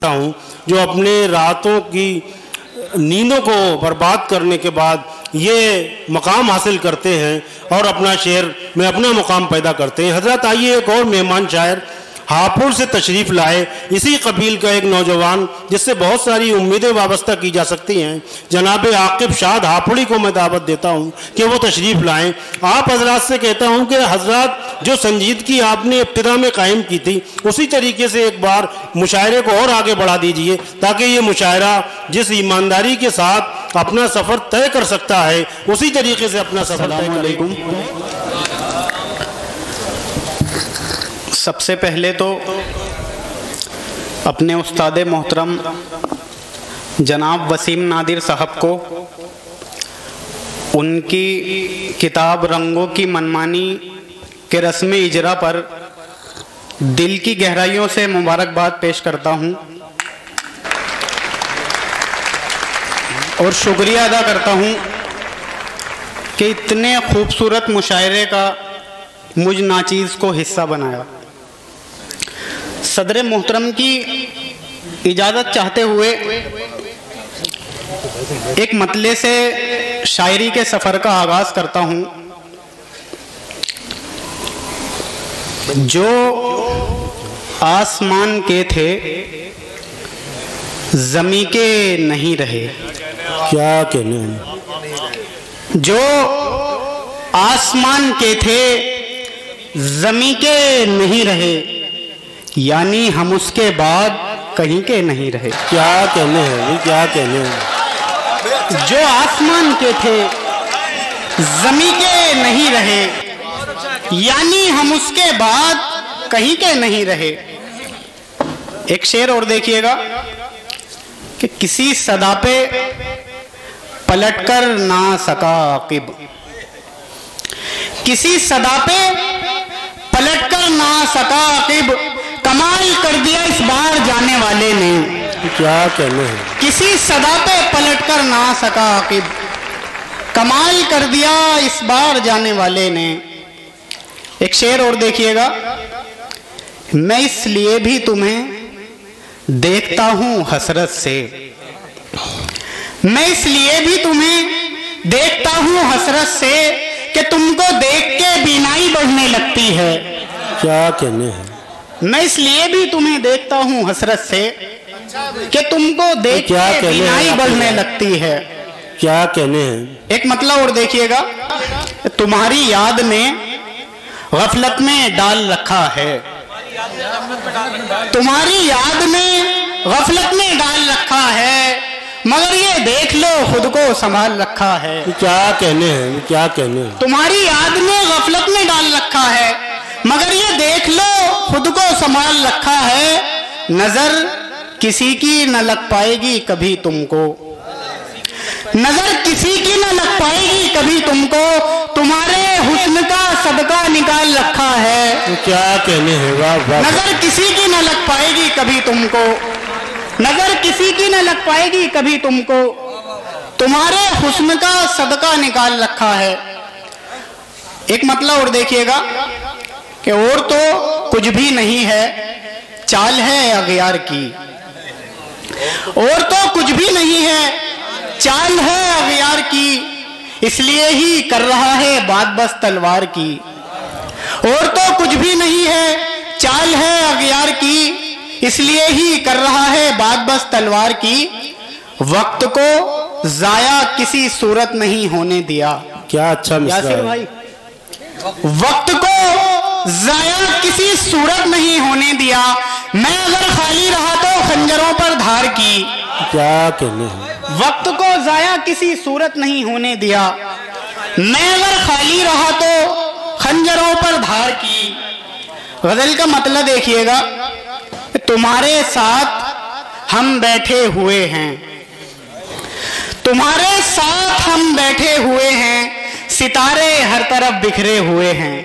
हूँ जो अपने रातों की नींदों को बर्बाद करने के बाद ये मकाम हासिल करते हैं और अपना शहर में अपना मुकाम पैदा करते हैं। हजरत आइए एक और मेहमान शायर हापुड़ से तशरीफ़ लाए, इसी कबील का एक नौजवान जिससे बहुत सारी उम्मीदें वाबस्ता की जा सकती हैं। जनाब आकिब शाद हापुड़ी को मैं दावत देता हूं कि वो तशरीफ़ लाएं। आप हजरात से कहता हूं कि हजरात जो संजीदगी आपने इब्तिदा में कायम की थी उसी तरीके से एक बार मुशायरे को और आगे बढ़ा दीजिए ताकि ये मुशायरा जिस ईमानदारी के साथ अपना सफ़र तय कर सकता है उसी तरीके से अपना सफ़र तय करेगा। सबसे पहले तो अपने उस्ताद मोहतरम जनाब वसीम नादिर साहब को उनकी किताब रंगों की मनमानी के रस्म इजरा पर दिल की गहराइयों से मुबारकबाद पेश करता हूं और शुक्रिया अदा करता हूं कि इतने खूबसूरत मुशायरे का मुझ नाचीज़ को हिस्सा बनाया। सदर मोहतरम की इजाज़त चाहते हुए एक मतले से शायरी के सफ़र का आगाज़ करता हूँ। जो आसमान के थे ज़मीं के नहीं रहे। क्या कहने? जो आसमान के थे ज़मीं के नहीं रहे, यानी हम उसके बाद कहीं के नहीं रहे। क्या कहने हैं? क्या कहने हैं? जो आसमान के थे ज़मीं के नहीं रहे, यानी हम उसके बाद कहीं के नहीं रहे। एक शेर और देखिएगा कि किसी सदा पे पलटकर ना सका आकिब, किसी सदा पे पलटकर ना सका आकिब, कमाल कर दिया इस बार जाने वाले ने। क्या कहने हैं? किसी सदा पे पलटकर ना सका आकिब, कमाल कर दिया इस बार जाने वाले ने। एक शेर और देखिएगा, मैं इसलिए भी तुम्हें देखता हूं हसरत से, मैं इसलिए भी तुम्हें देखता हूं हसरत से कि तुमको देख के बीनाई बढ़ने लगती है। क्या कहने हैं? मैं इसलिए भी तुम्हें देखता हूं हसरत से कि तुमको देख के बीनाई बढ़ने लगती है। क्या कहने हैं? एक मतलब और देखिएगा, तुम्हारी याद ने गफलत में डाल रखा है, तुम्हारी याद ने गफलत में डाल रखा है, मगर ये देख लो खुद को संभाल रखा है। क्या कहने हैं? क्या कहने हैं? तुम्हारी याद ने गफलत में डाल रखा है, मगर ये देख लो खुद को संभाल रखा है। नजर किसी की न लग पाएगी कभी तुमको, नजर किसी की न लग पाएगी कभी तुमको, तुम्हारे हुस्न का सदका निकाल रखा है। क्या कहने हैं? वाह वाह। नजर किसी की न लग पाएगी कभी तुमको, नजर किसी की न लग पाएगी कभी तुमको, तुम्हारे हुस्न का सदका निकाल रखा है। एक मतलब और देखिएगा कि और तो कुछ भी नहीं है, चाल है अगियार की, और तो कुछ भी नहीं है, चाल है अगियार की, इसलिए ही कर रहा है बात बस तलवार की। और तो कुछ भी नहीं है, चाल है अगियार की, इसलिए ही कर रहा है बात बस तलवार की। वक्त को जाया किसी सूरत नहीं होने दिया। क्या अच्छा मिसरा भाई, वक्त को जाया किसी सूरत नहीं होने दिया, मैं अगर खाली रहा तो खंजरों पर धार की। क्या कहने हैं? वक्त को जाया किसी सूरत नहीं होने दिया, मैं अगर खाली रहा तो खंजरों पर धार की। गजल का मतलब देखिएगा, तुम्हारे साथ हम बैठे हुए हैं, तुम्हारे साथ हम बैठे हुए हैं, सितारे हर तरफ बिखरे हुए हैं।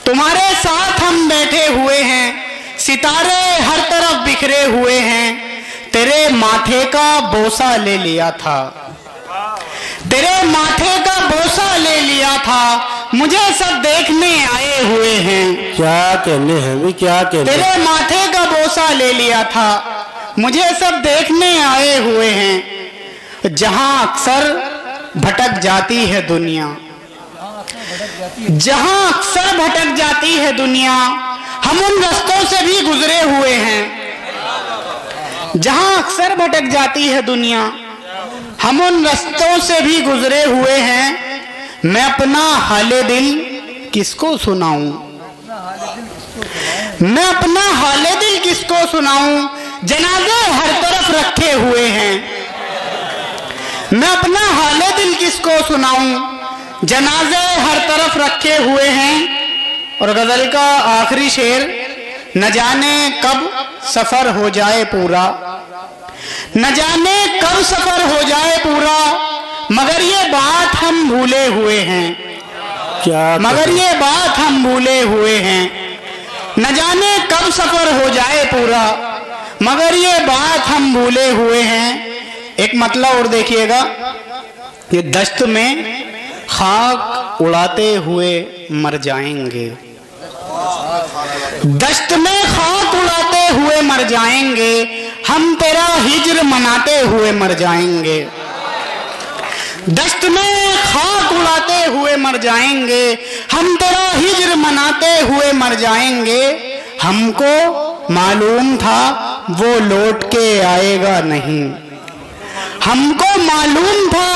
तुम्हारे साथ हम बैठे हुए हैं, सितारे हर तरफ बिखरे हुए हैं। तेरे माथे का बोसा ले लिया था, तेरे माथे का बोसा ले लिया था, मुझे सब देखने आए हुए हैं। क्या कहने हैं भी, क्या कहने? तेरे माथे का बोसा ले लिया था, मुझे सब देखने आए हुए हैं। जहां अक्सर भटक जाती है दुनिया, जहां अक्सर भटक जाती है दुनिया, हम उन रास्तों से भी गुजरे हुए हैं। जहां अक्सर भटक जाती है दुनिया, हम उन रास्तों से भी गुजरे हुए हैं। मैं अपना हाले दिल किसको सुनाऊं, मैं अपना हाले दिल किसको सुनाऊं, जनाजे हर तरफ रखे हुए हैं। मैं अपना हाले दिल किसको सुनाऊं, जनाजे हर तरफ रखे हुए हैं। और गजल का आखिरी शेर, न जाने कब सफर हो जाए पूरा, न जाने कब सफर हो जाए पूरा, मगर ये बात हम भूले हुए हैं। क्या? मगर ये बात हम भूले हुए हैं। न जाने कब सफर हो जाए पूरा, मगर ये बात हम भूले हुए हैं। एक मतलब और देखिएगा, ये दश्त में खाक उड़ाते हुए मर जाएंगे, दश्त में खाक उड़ाते हुए मर जाएंगे, हम तेरा हिज्र मनाते हुए मर जाएंगे। दश्त में खाक उड़ाते हुए मर जाएंगे, हम तेरा हिज्र मनाते हुए मर जाएंगे। हमको मालूम था वो लौट के आएगा नहीं, हमको मालूम था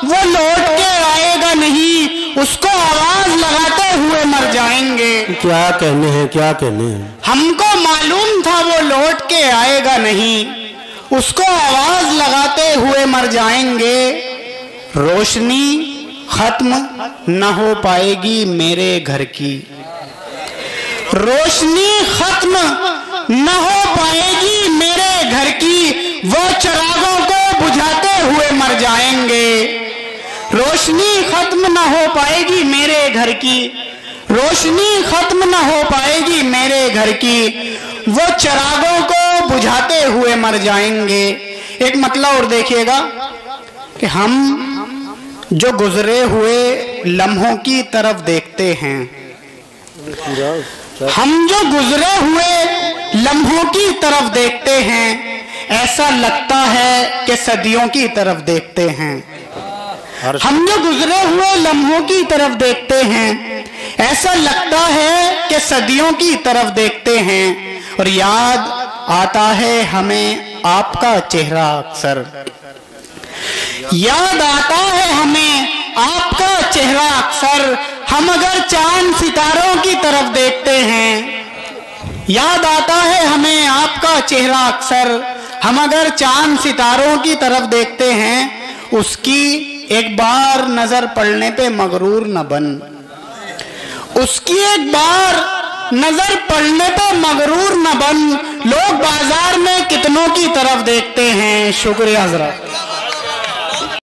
वो लौट के आएगा नहीं, उसको आवाज लगाते हुए मर जाएंगे। क्या कहने हैं, क्या कहने हैं? हमको मालूम था वो लौट के आएगा नहीं, उसको आवाज लगाते हुए मर जाएंगे। रोशनी खत्म न हो पाएगी मेरे घर की, रोशनी खत्म न हो पाएगी मेरे घर की, वो चिरागों को बुझाते हुए मर जाएंगे। रोशनी खत्म न हो पाएगी मेरे घर की, रोशनी खत्म न हो पाएगी मेरे घर की, वो चिरागों को बुझाते हुए मर जाएंगे। एक मतलब और देखिएगा कि हम जो गुजरे हुए लम्हों की तरफ देखते हैं, हम जो गुजरे हुए लम्हों की तरफ देखते हैं, ऐसा लगता है कि सदियों की तरफ देखते हैं। हम जो गुजरे हुए लम्हों की तरफ देखते हैं, ऐसा लगता है कि सदियों की तरफ देखते हैं। और याद आता है हमें आपका चेहरा अक्सर, याद आता है हमें आपका चेहरा अक्सर, हम अगर चांद सितारों की तरफ देखते हैं। याद आता है हमें आपका चेहरा अक्सर, हम अगर चांद सितारों की तरफ देखते हैं। उसकी एक बार नजर पड़ने पे मगरूर न बन, उसकी एक बार नजर पड़ने पे मगरूर न बन, लोग बाजार में कितनों की तरफ देखते हैं। शुक्रिया हजरत।